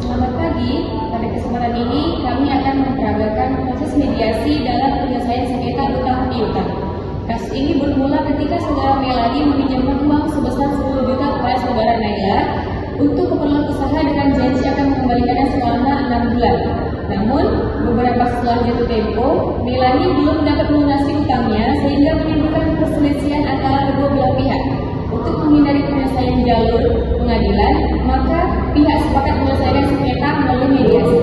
Selamat pagi. Pada kesempatan ini kami akan memperagakan proses mediasi dalam penyelesaian sengketa utang piutang. Kasus ini bermula ketika saudara Melani meminjamkan uang sebesar 10 juta kepada saudara Naila untuk keperluan usaha dengan janji akan mengembalikannya selama 6 bulan. Namun, beberapa setelah jatuh tempo, Melani belum dapat melunasi utangnya sehingga menimbulkan perselisihan antara kedua belah pihak. Untuk menghindari penyelesaian jalur pengadilan, maka pihak sepakat menyelesaikan sengketa melalui mediasi.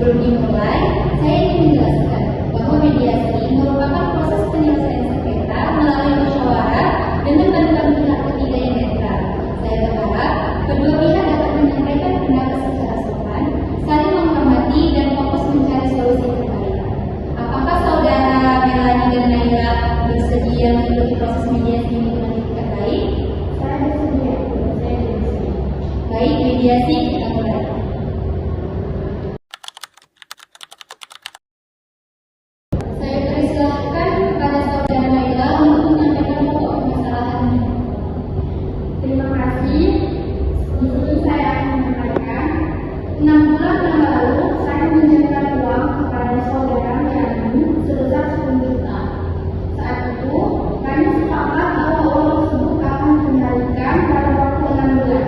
Sebelum dimulai, saya ingin menjelaskan bahwa mediasi merupakan proses penyelesaian sengketa melalui musyawarah dengan bantuan pihak ketiga yang netral. Saya berharap kedua pihak dapat menyampaikan pendapat secara sopan, saling menghormati dan fokus mencari solusi terbaik. Apakah saudara Melani dan Naila bersedia mengikuti proses mediasi ini dengan etikat baik? Saya bersedia. Baik, mediasi kita mulai. Silahkan kepada saudara Naila untuk menyampaikan pokok permasalahannya. Terima kasih. Di sini saya akan menyampaikan 6 bulan yang lalu saya meminjamkan uang kepada saudara Melani sebesar 10 juta. Saat itu kami sepakat bahwa uang tersebut akan dikembalikan dalam waktu 6 bulan.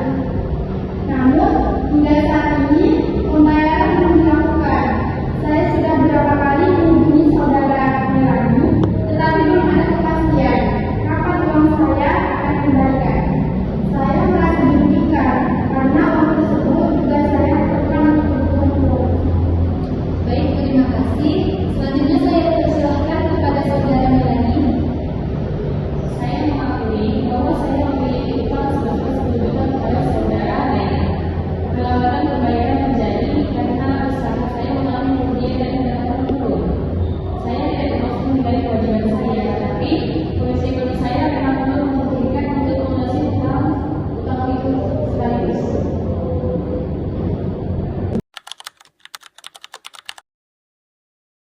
Namun hingga saat ini pembayaran belum dilakukan. Saya sudah beberapa kali menghubungi saudara Melani, tetapi belum ada kepastian kapan uang saya akan dikembalikan. Saya merasa dirugikan karena uang tersebut juga saya lakukan untuk kebutuhan. Baik, terima kasih. Selanjutnya saya persilahkan kepada saudara Melani. Saya mengakui bahwa saya memiliki utang sebesar 10 juta kepada saudara Naila. Kelambatan pembayaran terjadi karena usaha saya mengalami kerugian dan pendapatan turun. Saya tidak bermaksud menghindari kewajiban saya, tapi kondisi ekonomi saya memang belum memungkinkan untuk melunasi utang itu sekaligus.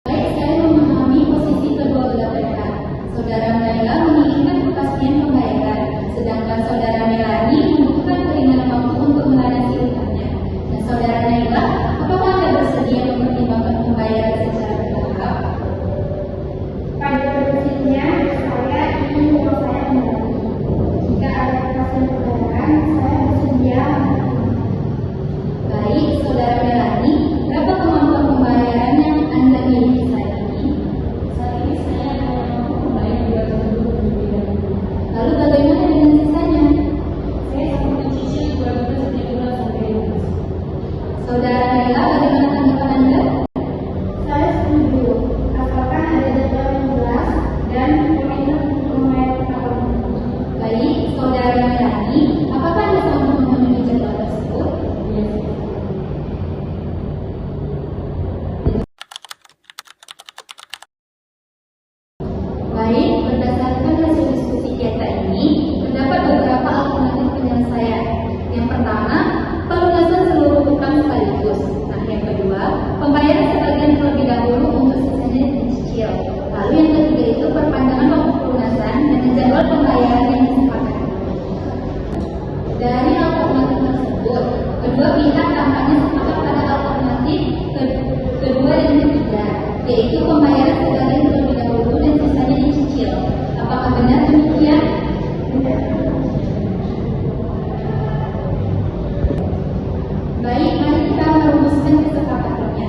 Baik, saya memahami posisi kedua belah pihak. Saudara Naila menginginkan kepastian pembayaran, sedangkan saudara Melani membutuhkan keringanan waktu untuk melunasi utangnya. Dan saudara Naila, apakah Anda bersedia mempertimbangkan pembayaran secara bertahap? Pada prinsipnya, saya ingin uang saya kembali. Jika ada kepastian pembayaran, saya bersedia. Baik, saudara Melani, berapa kemampuan pembayaran yang Anda miliki saat ini? Saat ini saya mampu membayar 200.000 rupiah. Lalu bagaimana dengan sisanya? Saya sanggup mencicil 2 juta setiap bulan sampai lunas. Saudara Naila, bagaimana tanggapan Anda? Saya setuju, asalkan ada jadwal yang jelas dan komitmen untuk membayar utang. Baik, saudara Melani, apakah Anda sanggup memenuhi jadwal tersebut? Baik, berdasarkan hasil diskusi kita ini, terdapat beberapa alternatif penyelesaian. Yang pertama, pelunasan seluruh utang sekaligus. Nah, yang kedua, pembayaran sebagian terlebih dahulu untuk sisanya dicicil. Lalu yang ketiga itu perpanjangan waktu pelunasan dengan jadwal pembayaran yang disepakati. Dari alternatif tersebut, kedua pihak tampaknya sepakat pada alternatif kedua dan ketiga, yaitu pembayaran sebagian terlebih dahulu dan sisanya dicicil. Apakah benar demikian? Baik, mari kita merumuskan kesepakatannya.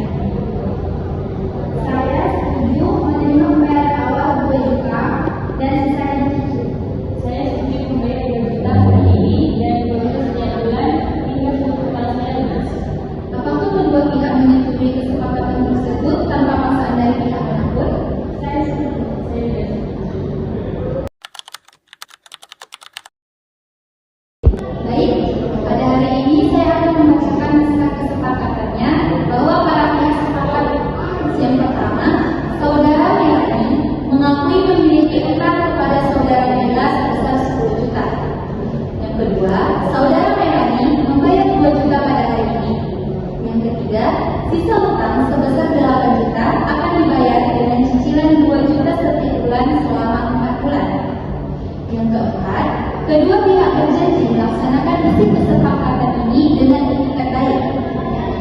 Kedua pihak berjanji melaksanakan isi kesepakatan ini dengan etikat baik.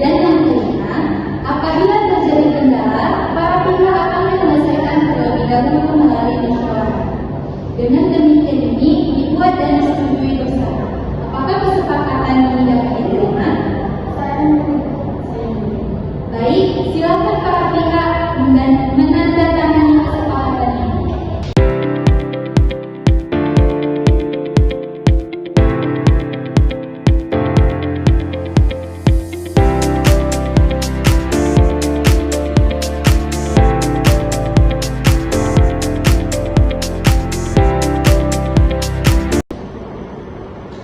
Dan yang kelima, apabila terjadi kendala, para pihak akan menyelesaikan terlebih dahulu melalui musyawarah. Dengan demikian ini dibuat dan disetujui bersama. Apakah kesepakatan ini dapat diterima? Baik, silakan para pihak menandatangani kesepakatan ini.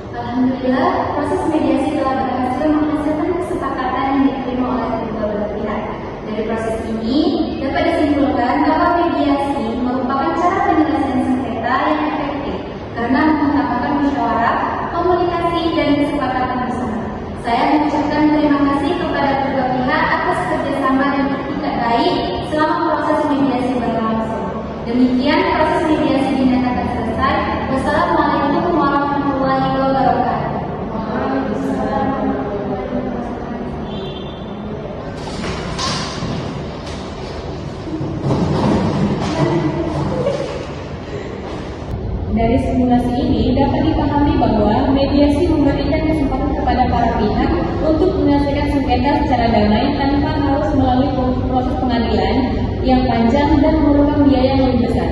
Alhamdulillah, proses mediasi telah berhasil menghasilkan kesepakatan yang diterima oleh kedua belah pihak. Dari proses ini, dapat disimpulkan bahwa mediasi merupakan cara penyelesaian sengketa yang efektif karena mengutamakan musyawarah, komunikasi, dan kesepakatan bersama. Saya mengucapkan terima kasih kepada kedua pihak atas kerjasama dan etikat baik selama proses mediasi berlangsung. Demikian proses mediasi dinyatakan selesai. Wassalamualaikum warahmatullahi wabarakatuh. Dari simulasi ini dapat dipahami bahwa mediasi memberikan kesempatan kepada para pihak untuk menyelesaikan sengketa secara damai tanpa harus melalui proses pengadilan yang panjang dan memerlukan biaya yang lebih besar.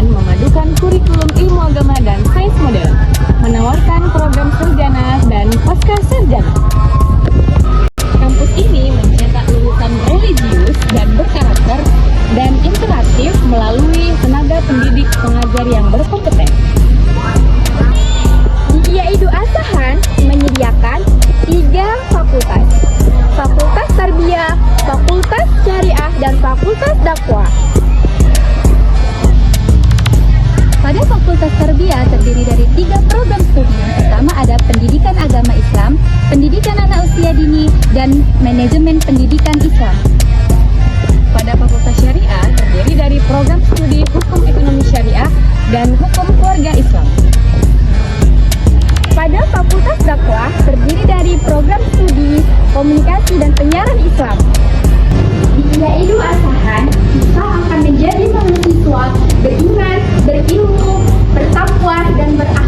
Memadukan kurikulum ilmu agama dan sains modern, menawarkan program sarjana dan pasca sarjana. Kampus ini mencetak lulusan religius dan berkarakter dan interaktif melalui tenaga pendidik pengajar yang berkompeten. Yaitu Asahan menyediakan 3 fakultas. Fakultas Tarbiyah, Fakultas Syariah, dan Fakultas Dakwah. Pada Fakultas Tarbiyah terdiri dari 3 program studi. Yang pertama ada Pendidikan Agama Islam, Pendidikan Anak Usia Dini, dan Manajemen Pendidikan Islam. Pada Fakultas Syariah terdiri dari program studi Hukum Ekonomi Syariah dan Hukum Keluarga Islam. Pada Fakultas Dakwah terdiri dari program studi Komunikasi dan Penyiaran Islam. Yaitu Asahan, kita akan menjadi mahasiswa beriman, berilmu, bertakwa, dan berakhlak